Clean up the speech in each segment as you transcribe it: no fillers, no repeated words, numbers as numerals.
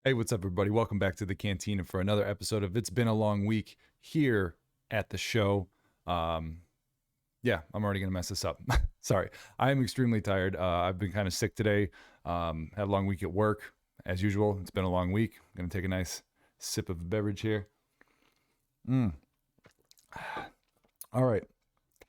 Hey, what's up, everybody? Welcome back to the Cantina for another episode of It's Been a Long Week here at the show. Um, yeah, I'm already going to mess this up. Sorry. I am extremely tired. I've been kind of sick today. Had a long week at work, as usual. It's been a long week. I'm going to take a nice sip of a beverage here. Mm. All right.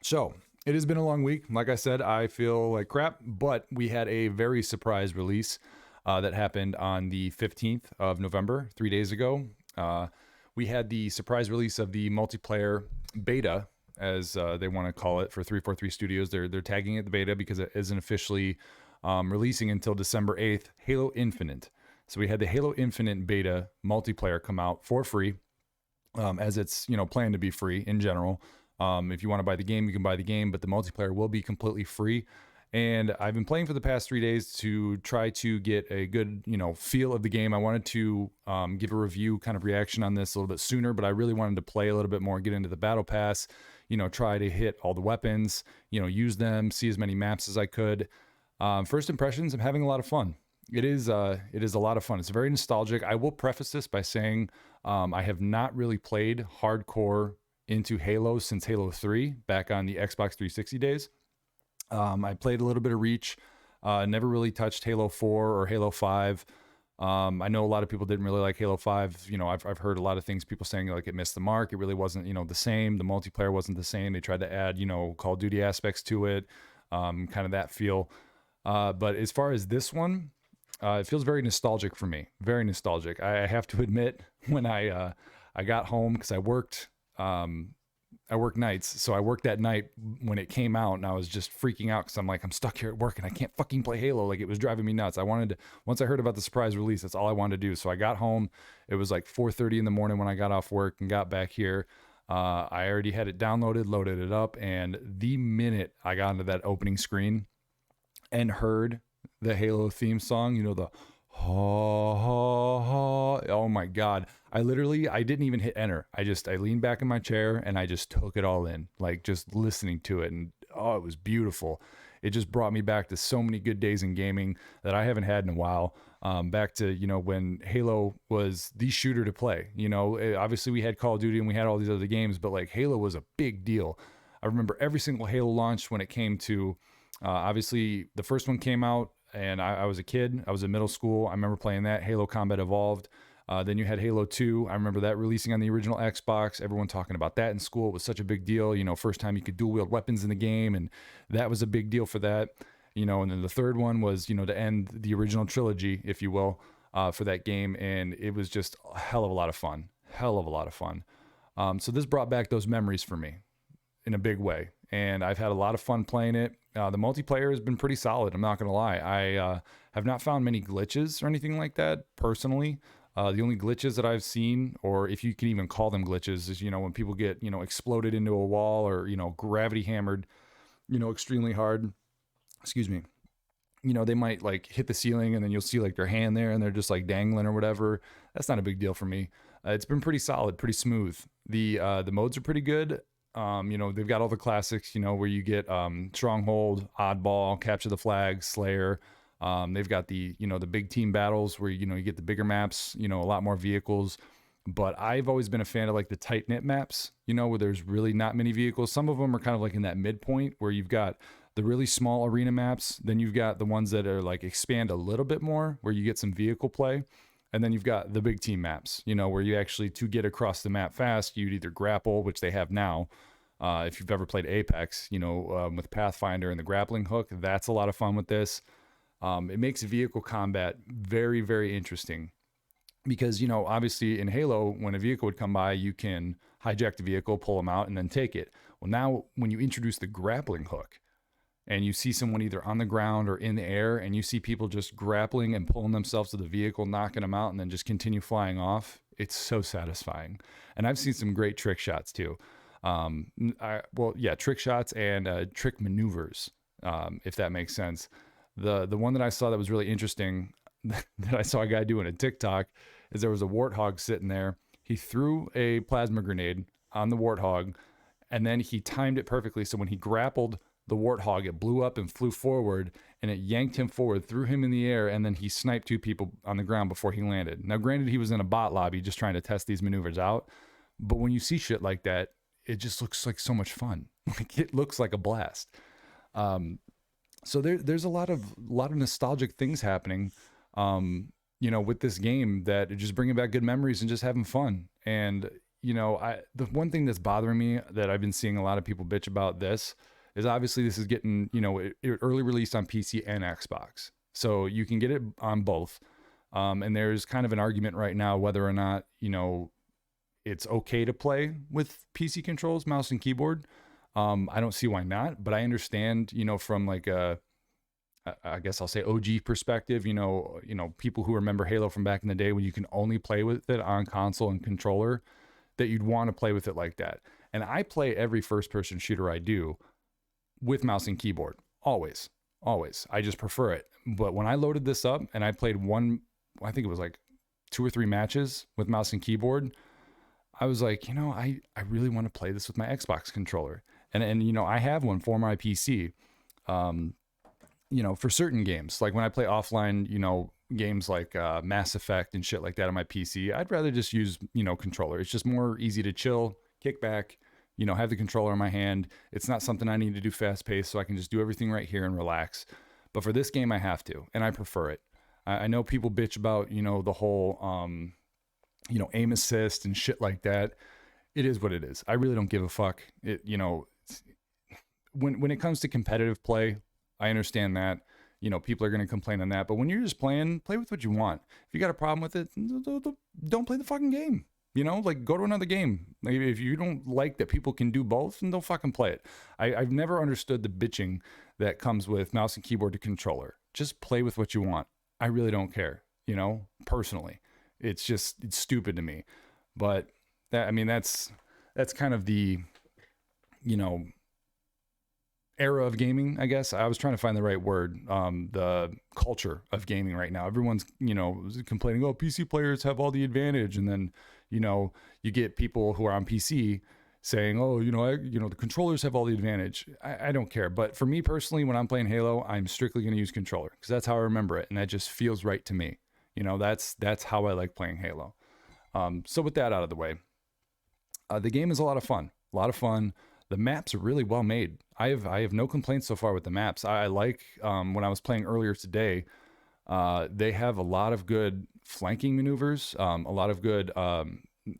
So, it has been a long week. Like I said, I feel like crap, but we had a very surprise release that happened on the 15th of November, 3 days ago. We had the surprise release of the multiplayer beta, as they want to call it, for 343 Studios. They're tagging it the beta because it isn't officially releasing until December 8th. Halo Infinite. So we had the Halo Infinite beta multiplayer come out for free, as it's planned to be free in general. If you want to buy the game, you can buy the game, but the multiplayer will be completely free. And I've been playing for the past 3 days to try to get a good, feel of the game. I wanted to give a review kind of reaction on this a little bit sooner, but I really wanted to play a little bit more, get into the battle pass, try to hit all the weapons, use them, see as many maps as I could. First impressions, I'm having a lot of fun. It is a lot of fun. It's very nostalgic. I will preface this by saying I have not really played hardcore into Halo since Halo 3 back on the Xbox 360 days. I played a little bit of Reach, never really touched Halo 4 or Halo 5. I know a lot of people didn't really like Halo 5. I've heard a lot of things, people saying like it missed the mark. It really wasn't, the same. The multiplayer wasn't the same. They tried to add, Call of Duty aspects to it, kind of that feel. But as far as this one, it feels very nostalgic for me. Very nostalgic. I have to admit, when I got home, because I work nights, so I worked that night when it came out, and I was just freaking out because I'm like, I'm stuck here at work and I can't fucking play Halo. Like, it was driving me nuts. I wanted to, once I heard about the surprise release, that's all I wanted to do. So I got home. It was like 4:30 in the morning when I got off work and got back here. I already had it downloaded, loaded it up, and the minute I got into that opening screen and heard the Halo theme song, the ha ha ha. Oh my god. I didn't even hit enter. I leaned back in my chair and I just took it all in, like just listening to it, and oh, it was beautiful. It just brought me back to so many good days in gaming that I haven't had in a while. Back to, when Halo was the shooter to play. Obviously we had Call of Duty and we had all these other games, but like Halo was a big deal. I remember every single Halo launch when it came to, obviously the first one came out and I was a kid. I was in middle school. I remember playing that, Halo Combat Evolved. Then you had Halo 2. I remember that releasing on the original Xbox. Everyone talking about that in school. It was such a big deal. First time you could dual wield weapons in the game, and that was a big deal for that. And then the third one was, to end the original trilogy, if you will, for that game. And it was just a hell of a lot of fun. Hell of a lot of fun. So this brought back those memories for me in a big way. And I've had a lot of fun playing it. The multiplayer has been pretty solid. I'm not going to lie. I have not found many glitches or anything like that personally. The only glitches that I've seen, or if you can even call them glitches, is, when people get, exploded into a wall or, gravity hammered, extremely hard. Excuse me. They might like hit the ceiling and then you'll see like their hand there and they're just like dangling or whatever. That's not a big deal for me. It's been pretty solid, pretty smooth. The modes are pretty good. They've got all the classics, where you get Stronghold, Oddball, Capture the Flag, Slayer. They've got the big team battles where, you get the bigger maps, a lot more vehicles. But I've always been a fan of like the tight knit maps, where there's really not many vehicles. Some of them are kind of like in that midpoint where you've got the really small arena maps. Then you've got the ones that are like expand a little bit more where you get some vehicle play. And then you've got the big team maps, where you actually, to get across the map fast, you'd either grapple, which they have now. If you've ever played Apex, with Pathfinder and the grappling hook, that's a lot of fun with this. It makes vehicle combat very, very interesting because, obviously in Halo, when a vehicle would come by, you can hijack the vehicle, pull them out, and then take it. Well, now when you introduce the grappling hook and you see someone either on the ground or in the air and you see people just grappling and pulling themselves to the vehicle, knocking them out, and then just continue flying off, it's so satisfying. And I've seen some great trick shots too. Trick shots and trick maneuvers, if that makes sense. The one that I saw that was really interesting that I saw a guy doing a TikTok is there was a warthog sitting there. He threw a plasma grenade on the warthog and then he timed it perfectly. So when he grappled the Warthog, it blew up and flew forward, and it yanked him forward, threw him in the air, and then he sniped 2 people on the ground before he landed. Now, granted, he was in a bot lobby just trying to test these maneuvers out, but when you see shit like that, it just looks like so much fun. Like, it looks like a blast. So there's a lot of nostalgic things happening, with this game that are just bringing back good memories and just having fun. And the one thing that's bothering me that I've been seeing a lot of people bitch about this is obviously this is getting early released on PC and Xbox, so you can get it on both. And there's kind of an argument right now whether or not it's okay to play with PC controls, mouse and keyboard. I don't see why not, but I understand, from like I guess I'll say OG perspective, people who remember Halo from back in the day when you can only play with it on console and controller, that you'd want to play with it like that. And I play every first person shooter I do with mouse and keyboard, always. I just prefer it. But when I loaded this up and I played I think it was like 2 or 3 matches with mouse and keyboard, I was like, I really want to play this with my Xbox controller. And I have one for my PC, for certain games. Like when I play offline, games like Mass Effect and shit like that on my PC, I'd rather just use, controller. It's just more easy to chill, kick back, have the controller in my hand. It's not something I need to do fast paced, so I can just do everything right here and relax. But for this game, I have to, and I prefer it. I know people bitch about, the whole, aim assist and shit like that. It is what it is. I really don't give a fuck. When it comes to competitive play, I understand that, people are going to complain on that, but when you're just playing, play with what you want. If you got a problem with it, don't play the fucking game. Like, go to another game. Like, if you don't like that people can do both, then don't fucking play it. I've never understood the bitching that comes with mouse and keyboard to controller. Just play with what you want. I really don't care, personally. It's stupid to me. But that's kind of the, era of gaming, I guess. I was trying to find the right word. The culture of gaming right now. Everyone's, complaining, oh, PC players have all the advantage. And then, you get people who are on PC saying, oh, the controllers have all the advantage. I don't care. But for me personally, when I'm playing Halo, I'm strictly going to use controller because that's how I remember it. And that just feels right to me. That's how I like playing Halo. So with that out of the way, the game is a lot of fun. The maps are really well made. I have no complaints so far with the maps. I like, when I was playing earlier today, they have a lot of good flanking maneuvers, a lot of good,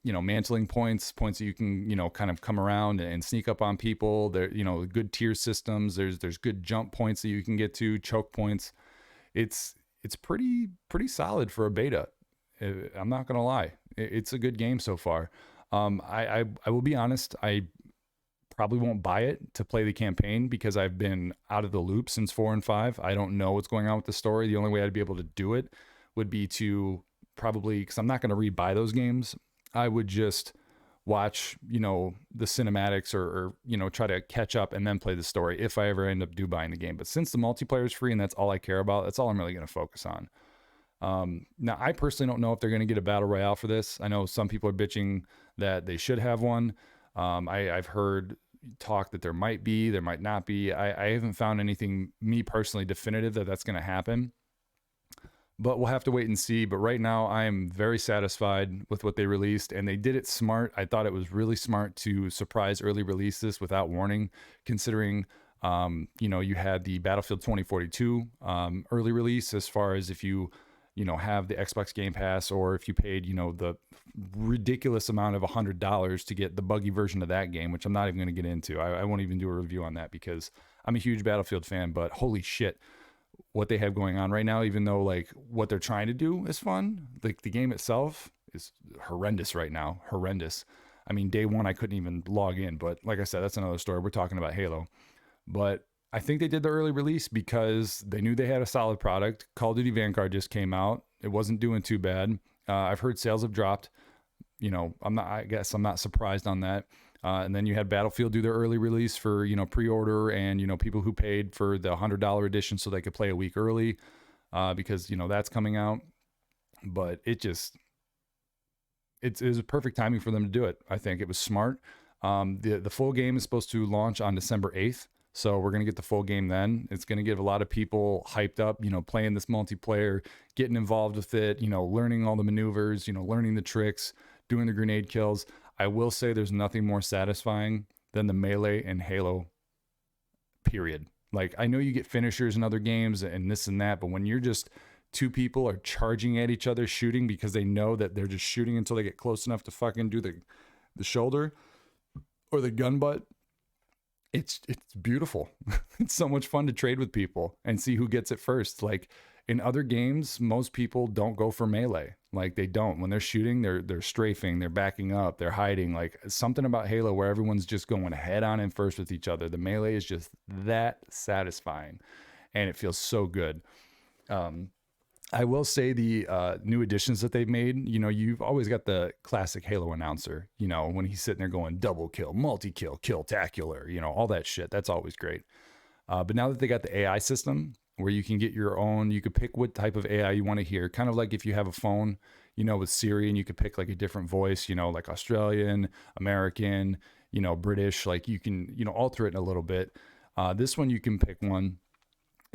mantling points that you can, kind of come around and sneak up on people. There, good tier systems. There's good jump points that you can get to, choke points. It's pretty solid for a beta. I'm not gonna lie. It's a good game so far. I will be honest. I probably won't buy it to play the campaign because I've been out of the loop since 4 and 5. I don't know what's going on with the story. The only way I'd be able to do it would be to probably, because I'm not going to rebuy those games. I would just watch, the cinematics or try to catch up and then play the story if I ever end up buying the game. But since the multiplayer is free and that's all I care about, that's all I'm really going to focus on. Now, I personally don't know if they're going to get a battle royale for this. I know some people are bitching that they should have one. I've heard talk that there might be, there might not be. I haven't found anything, me personally, definitive that that's going to happen. But we'll have to wait and see. But right now, I am very satisfied with what they released, and they did it smart. I thought it was really smart to surprise early release this without warning, considering you had the Battlefield 2042 early release, as far as if you have the Xbox Game Pass, or if you paid, the ridiculous amount of $100 to get the buggy version of that game, which I'm not even going to get into. I won't even do a review on that because I'm a huge Battlefield fan, but holy shit, what they have going on right now, even though like what they're trying to do is fun, like the game itself is horrendous right now. Horrendous. I mean, day one, I couldn't even log in, but like I said, that's another story. We're talking about Halo, but I think they did the early release because they knew they had a solid product. Call of Duty Vanguard just came out. It wasn't doing too bad. I've heard sales have dropped. I guess I'm not surprised on that. And then you had Battlefield do their early release for, pre-order and, people who paid for the $100 edition so they could play a week early because, that's coming out. But it was a perfect timing for them to do it. I think it was smart. The full game is supposed to launch on December 8th. So we're going to get the full game then. It's going to get a lot of people hyped up, playing this multiplayer, getting involved with it, learning all the maneuvers, learning the tricks, doing the grenade kills. I will say there's nothing more satisfying than the melee and Halo, period. Like, I know you get finishers in other games and this and that, but when you're just two people are charging at each other shooting because they know that they're just shooting until they get close enough to fucking do the shoulder or the gun butt, it's beautiful. It's so much fun to trade with people and see who gets it first. Like, in other games, most people don't go for melee. Like, they don't. When they're shooting, they're strafing, they're backing up, they're hiding. Like, something about Halo where everyone's just going head on and first with each other. The melee is just that satisfying, and it feels so good. I will say the new additions that they've made, you've always got the classic Halo announcer, when he's sitting there going double kill, multi-kill, kill-tacular, all that shit. That's always great. But now that they got the AI system where you can get your own, you could pick what type of AI you want to hear, kind of like if you have a phone, with Siri, and you could pick like a different voice, like Australian, American, British, like you can, alter it a little bit. This one, you can pick one.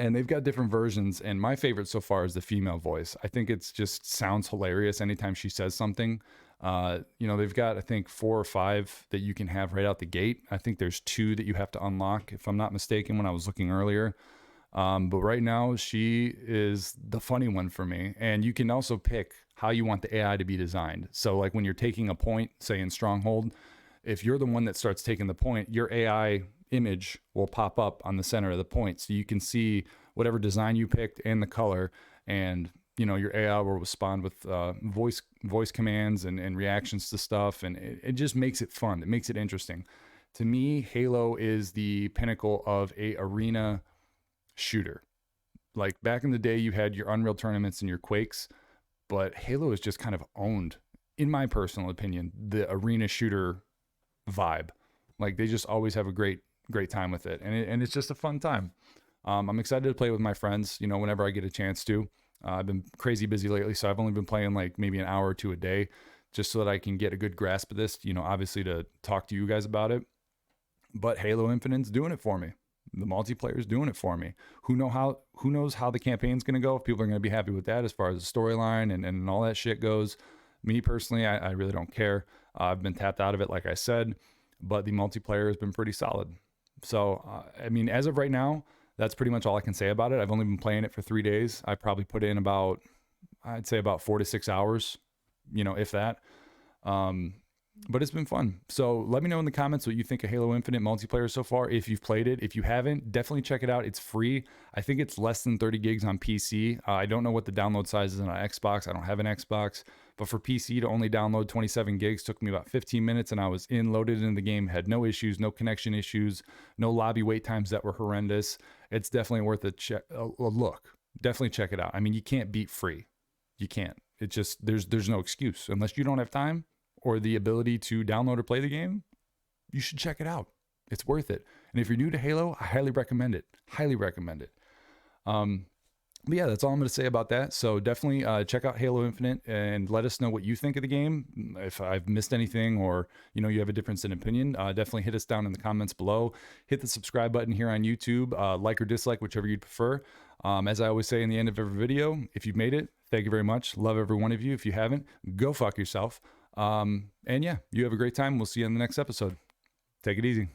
And they've got different versions, and my favorite so far is the female voice. I think it's just sounds hilarious anytime she says something. They've got, I think, 4 or 5 that you can have right out the gate. I think there's 2 that you have to unlock, if I'm not mistaken, when I was looking earlier. But right now, she is the funny one for me. And you can also pick how you want the AI to be designed. So like when you're taking a point, say in Stronghold, if you're the one that starts taking the point, your AI image will pop up on the center of the point, so you can see whatever design you picked and the color, and your AI will respond with voice commands and reactions to stuff, and it just makes it fun. It makes it interesting. To me, Halo is the pinnacle of a arena shooter. Like back in the day, you had your Unreal tournaments and your Quakes, but Halo is just kind of owned, in my personal opinion, the arena shooter vibe. Like they just always have a great time with it, and it's just a fun time. I'm excited to play with my friends, whenever I get a chance to. I've been crazy busy lately, so I've only been playing like maybe an hour or 2 a day, just so that I can get a good grasp of this, obviously to talk to you guys about it. But Halo Infinite's doing it for me. The multiplayer's doing it for me. Who knows how the campaign's going to go, if people are going to be happy with that as far as the storyline and all that shit goes. Me personally, I really don't care. I've been tapped out of it, like I said, but the multiplayer has been pretty solid. So, as of right now, that's pretty much all I can say about it. I've only been playing it for 3 days. I probably put in I'd say about 4 to 6 hours, if that. But it's been fun. So let me know in the comments what you think of Halo Infinite multiplayer so far. If you've played it, if you haven't, definitely check it out. It's free. I think it's less than 30 gigs on PC. I don't know what the download size is on Xbox. I don't have an Xbox. But for PC to only download 27 gigs took me about 15 minutes, and I was loaded in the game, had no issues, no connection issues, no lobby wait times that were horrendous. It's definitely worth a look. Definitely check it out. You can't beat free. You can't. It's just, there's no excuse. Unless you don't have time or the ability to download or play the game, you should check it out. It's worth it. And if you're new to Halo, I highly recommend it. Highly recommend it. But yeah, that's all I'm going to say about that. So definitely check out Halo Infinite and let us know what you think of the game. If I've missed anything or, you have a difference in opinion, definitely hit us down in the comments below. Hit the subscribe button here on YouTube, like or dislike, whichever you'd prefer. As I always say in the end of every video, if you've made it, thank you very much. Love every one of you. If you haven't, go fuck yourself. And yeah, you have a great time. We'll see you in the next episode. Take it easy.